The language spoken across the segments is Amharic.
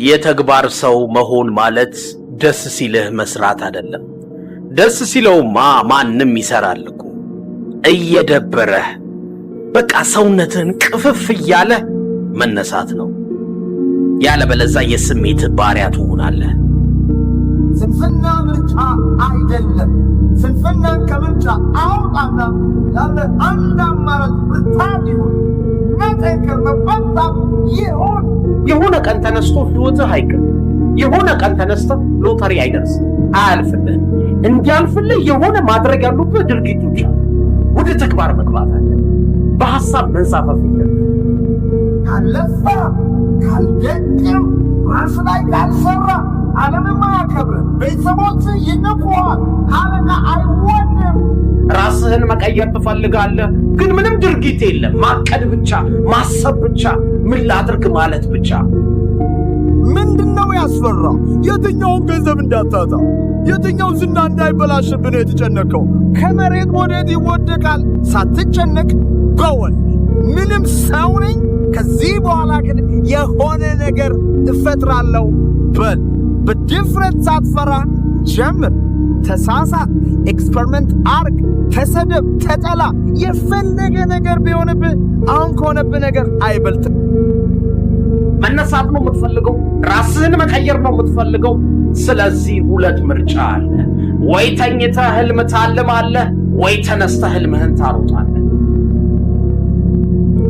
የተግባር ሰው መሆን ማለት ደስ ሲልህ መስራት አይደለም። ደስ ሲለውማ ማንም ይሰራል እኮ። እየደበረህ በቃ ሰውነትህን ቅፍፍ እያለ መነሳት ነው። ያለበለዚያ የስሜት ባሪያ ትሆናለህ። ስንፍና ምርጫ አይደለም። ስንፍናን ከምርጫ አውጣና ያለ አንድ አማራጭ ብርታት ይሁን፣ መጠንከር፣ መበርታት ይሁን። የሆነ ቀን ተነስቶ ሕይወትህ አይቅር። የሆነ ቀን ተነስተህ ሎተሪ አይደርስም፣ አያልፍልህ። እንዲያልፍልህ የሆነ ማድረግ ያሉብህ ድርጊቶች አሉ። ወደ ተግባር መግባት አለ። በሐሳብ መንሳፈፍ የለም። ካለፋ ካልደቅም ራስ ላይ ካልሰራ ዓለምም አያከብርም። ቤተሰቦች ይንቁሃል። አለቃ አይወድም። ራስህን መቀየር ትፈልጋለህ፣ ግን ምንም ድርጊት የለም። ማቀድ ብቻ፣ ማሰብ ብቻ፣ ምን ላድርግ ማለት ብቻ። ምንድነው ያስፈራው? የትኛውን ገንዘብ እንዳታጣ፣ የትኛው ዝና እንዳይበላሽብህ ነው የተጨነቀው? ከመሬት ወዴት ይወደቃል ሳትጨነቅ በወል ምንም ሰው ነኝ፣ ከዚህ በኋላ ግን የሆነ ነገር እፈጥራለሁ በል። በድፍረት ሳትፈራ ጀምር። ተሳሳት፣ ኤክስፐሪመንት አርግ፣ ተሰደብ፣ ተጠላ። የፈለገ ነገር ቢሆንብህ አሁን ከሆነብህ ነገር አይበልጥም። መነሳት ነው የምትፈልገው? ራስህን መቀየር ነው የምትፈልገው? ስለዚህ ሁለት ምርጫ አለ። ወይ ተኝተህ ህልም ታልማለህ፣ ወይ ተነስተህ ህልምህን ታሮጣለህ።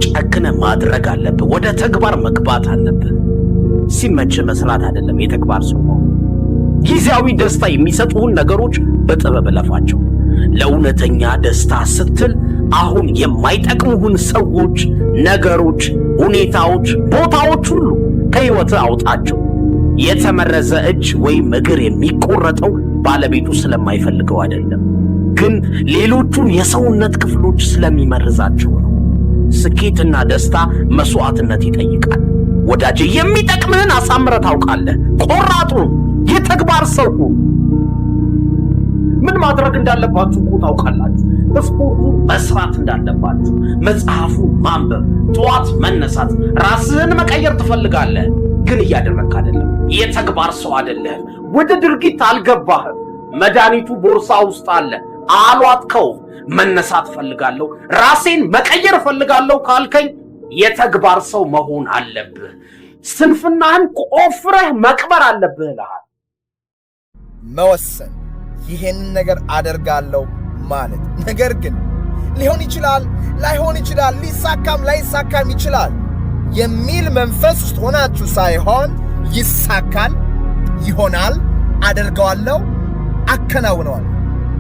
ጨክነህ ማድረግ አለብህ። ወደ ተግባር መግባት አለብህ። ሲመችህ መስራት አይደለም የተግባር ሰው ነው። ጊዜያዊ ደስታ የሚሰጡህን ነገሮች በጥበብ እለፋቸው። ለእውነተኛ ደስታ ስትል አሁን የማይጠቅሙህን ሰዎች፣ ነገሮች፣ ሁኔታዎች፣ ቦታዎች ሁሉ ከህይወትህ አውጣቸው። የተመረዘ እጅ ወይም እግር የሚቆረጠው ባለቤቱ ስለማይፈልገው አይደለም፣ ግን ሌሎቹን የሰውነት ክፍሎች ስለሚመርዛቸው ነው። ስኬትና ደስታ መስዋዕትነት ይጠይቃል። ወዳጄ፣ የሚጠቅምህን አሳምረህ ታውቃለህ። ቆራጡን የተግባር ሰው ምን ማድረግ እንዳለባችሁ እኮ ታውቃላችሁ። ስፖርቱ መስራት እንዳለባችሁ፣ መጽሐፉ ማንበብ፣ ጠዋት መነሳት። ራስህን መቀየር ትፈልጋለህ፣ ግን እያደረግክ አይደለም። የተግባር ሰው አይደለህም። ወደ ድርጊት አልገባህም። መድኃኒቱ ቦርሳ ውስጥ አለ፣ አልዋጥከው። መነሳት ፈልጋለሁ፣ ራሴን መቀየር ፈልጋለሁ ካልከኝ የተግባር ሰው መሆን አለብህ። ስንፍናህን ቆፍረህ መቅበር አለብህ እልሃለሁ። መወሰን፣ ይሄንን ነገር አደርጋለሁ ማለት። ነገር ግን ሊሆን ይችላል፣ ላይሆን ይችላል፣ ሊሳካም ላይሳካም ይችላል የሚል መንፈስ ውስጥ ሆናችሁ ሳይሆን ይሳካል፣ ይሆናል፣ አደርገዋለሁ፣ አከናውነዋለሁ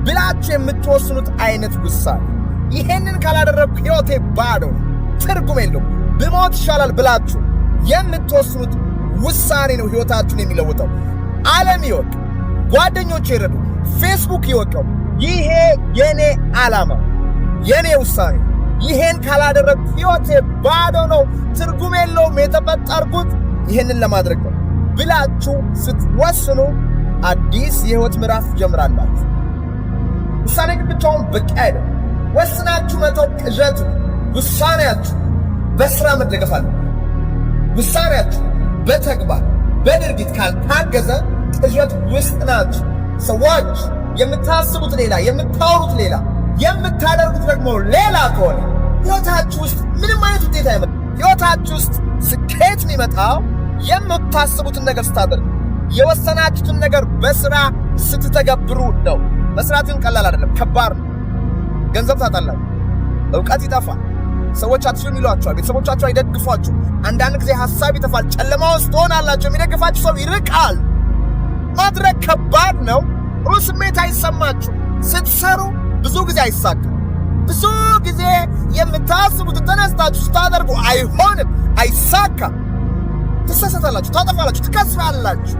ብላችሁ የምትወስኑት አይነት ውሳኔ። ይሄንን ካላደረግኩ ሕይወቴ ባዶ ነው፣ ትርጉም የለውም፣ ብሞት ይሻላል ብላችሁ የምትወስኑት ውሳኔ ነው ሕይወታችሁን የሚለውጠው። ዓለም ይወቅ፣ ጓደኞች ይረዱ፣ ፌስቡክ ይወቀው። ይሄ የኔ ዓላማ፣ የኔ ውሳኔ። ይሄን ካላደረግኩ ሕይወቴ ባዶ ነው፣ ትርጉም የለውም፣ የተፈጠርኩት ይሄንን ለማድረግ ነው ብላችሁ ስትወስኑ አዲስ የሕይወት ምዕራፍ ጀምራላችሁ። ውሳኔ ግን ብቻውን በቂ አይደለም። ወስናችሁ መተው ቅዠት። ውሳኔያችሁ በሥራ መደገፍ አለ። ውሳኔያችሁ በተግባር በድርጊት ካልታገዘ ቅዠት ውስጥ ናችሁ። ሰዎች የምታስቡት ሌላ፣ የምታወሩት ሌላ፣ የምታደርጉት ደግሞ ሌላ ከሆነ ሕይወታችሁ ውስጥ ምንም አይነት ውጤት አይመጣም። ሕይወታችሁ ውስጥ ስኬት የሚመጣው የምታስቡትን ነገር ስታደርጉ፣ የወሰናችሁትን ነገር በሥራ ስትተገብሩ ነው። መስራትን ቀላል አይደለም፣ ከባድ ነው። ገንዘብ ታጣላችሁ፣ ዕውቀት ይጠፋል፣ ሰዎች አትችሉም ይሏችኋል፣ ቤተሰቦቻችሁ አይደግፏችሁ። አንዳንድ ጊዜ ሐሳብ ይጠፋል፣ ጨለማ ውስጥ ትሆናላችሁ፣ የሚደግፋችሁ ሰው ይርቃል። ማድረግ ከባድ ነው። ጥሩ ስሜት አይሰማችሁ። ስትሰሩ ብዙ ጊዜ አይሳካም። ብዙ ጊዜ የምታስቡትን ተነስታችሁ ስታደርጉ አይሆንም፣ አይሳካም። ትሳሳታላችሁ፣ ታጠፋላችሁ፣ ትከስራላችሁ።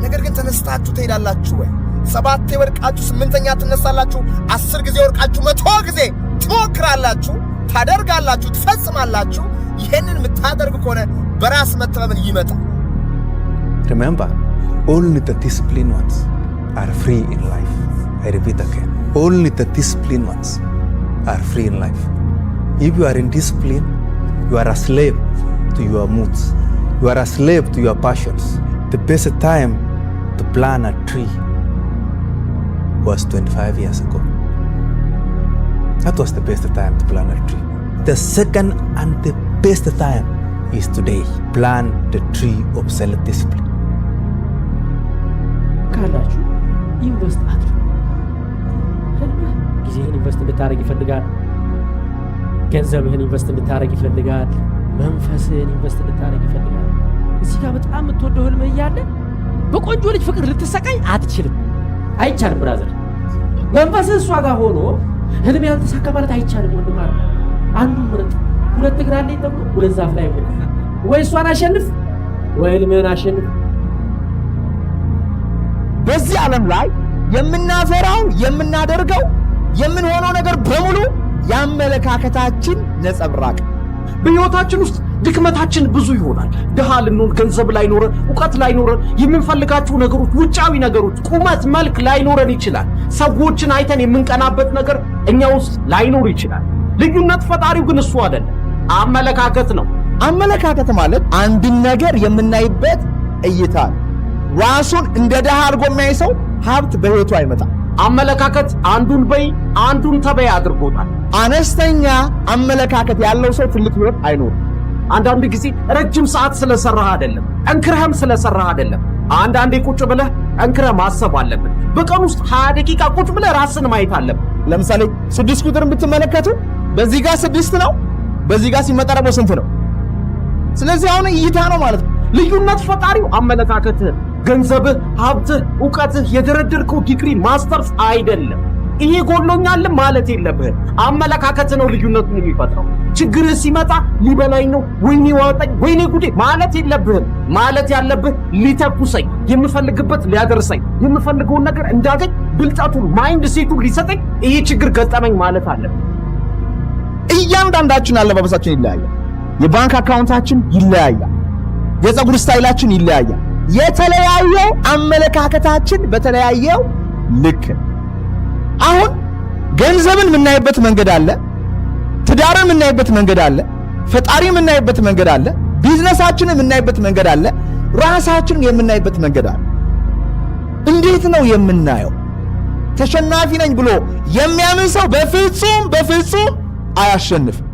ነገር ግን ተነስታችሁ ትሄዳላችሁ ወይ? 7 ወድቃችሁ 8ኛ ትነሳላችሁ። 10 ጊዜ ወድቃችሁ 100 ጊዜ ትሞክራላችሁ፣ ታደርጋላችሁ፣ ትፈጽማላችሁ። ይሄንን የምታደርጉ ከሆነ በራስ መተማመን ይመጣል። Remember, only the disciplined ones are free in life. I repeat again, only the disciplined ones are free in life. If you are in discipline, you are a slave to your moods. You are a slave to your passions. The best time to plant a tree was 25 years ago. That was the best time to plant a tree. The second and the best time is today. Plant the tree of self-discipline. ካላችሁ ኢንቨስት አድርጉ። ጊዜህን ኢንቨስት እንድታረግ ይፈልጋል። ገንዘብህን ኢንቨስት እንድታረግ ይፈልጋል። መንፈስህን ኢንቨስት እንድታረግ ይፈልጋል። እዚህ ጋር በጣም የምትወደው ህልም እያለ በቆንጆ ልጅ ፍቅር ልትሰቃይ አትችልም። አይቻልም ብራዘር። መንፈስህ እሷ ጋር ሆኖ ህልም ያልተሳካ ማለት አይቻልም ወንድም ማለት አንዱን ምርጥ። ሁለት እግር አለኝ ተብሎ ሁለት ዛፍ ላይ ሆነ ወይ እሷን አሸንፍ ወይ ህልምህን አሸንፍ። በዚህ ዓለም ላይ የምናፈራው የምናደርገው የምንሆነው ነገር በሙሉ የአመለካከታችን ነጸብራቅ። በሕይወታችን ውስጥ ድክመታችን ብዙ ይሆናል። ድሃ ልንሆን፣ ገንዘብ ላይኖረን፣ ዕውቀት ላይኖረን፣ የምንፈልጋቸው ነገሮች፣ ውጫዊ ነገሮች፣ ቁመት፣ መልክ ላይኖረን ይችላል። ሰዎችን አይተን የምንቀናበት ነገር እኛ ውስጥ ላይኖር ይችላል። ልዩነት ፈጣሪው ግን እሱ አይደለም፣ አመለካከት ነው። አመለካከት ማለት አንድን ነገር የምናይበት እይታ ነው። ራሱን እንደ ድሃ አድርጎ የሚያይ ሰው ሀብት በሕይወቱ አይመጣም። አመለካከት አንዱን በይ አንዱን ተበይ አድርጎታል። አነስተኛ አመለካከት ያለው ሰው ትልቅ ሕይወት አይኖርም። አንዳንድ ጊዜ ረጅም ሰዓት ስለሰራህ አይደለም፣ ጠንክረህም ስለሰራህ አይደለም። አንዳንዴ ቁጭ ብለህ ጠንክረህ ማሰብ አለብን። በቀን ውስጥ 20 ደቂቃ ቁጭ ብለህ ራስን ማየት አለብን። ለምሳሌ 6 ቁጥርን ብትመለከቱ በዚህ ጋር 6 ነው፣ በዚህ ጋር ሲመጣ ደግሞ ስንት ነው? ስለዚህ አሁን እይታ ነው ማለት ነው። ልዩነት ፈጣሪው አመለካከትህ፣ ገንዘብህ፣ ሀብትህ፣ ዕውቀትህ፣ የደረደርከው ዲግሪ ማስተርስ አይደለም። ይሄ ጎሎኛል ማለት የለብህም። አመለካከት ነው ልዩነቱን የሚፈጥረው። ችግርህ ሲመጣ ሊበላኝ ነው፣ ወይኔ ዋጠኝ፣ ወይኔ ጉዴ ማለት የለብህም። ማለት ያለብህ ሊተኩሰኝ፣ የምፈልግበት ሊያደርሰኝ፣ የምፈልገውን ነገር እንዳገኝ ብልጠቱን ማይንድ ሴቱን ሊሰጠኝ ይሄ ችግር ገጠመኝ ማለት አለብህ። እያንዳንዳችን አለባበሳችን ይለያያል። የባንክ አካውንታችን ይለያያል። የፀጉር ስታይላችን ይለያያል። የተለያየው አመለካከታችን በተለያየው ልክ። አሁን ገንዘብን የምናይበት መንገድ አለ፣ ትዳርን የምናይበት መንገድ አለ፣ ፈጣሪ የምናይበት መንገድ አለ፣ ቢዝነሳችንን የምናይበት መንገድ አለ፣ ራሳችንን የምናይበት መንገድ አለ። እንዴት ነው የምናየው? ተሸናፊ ነኝ ብሎ የሚያምን ሰው በፍጹም አያሸንፍም።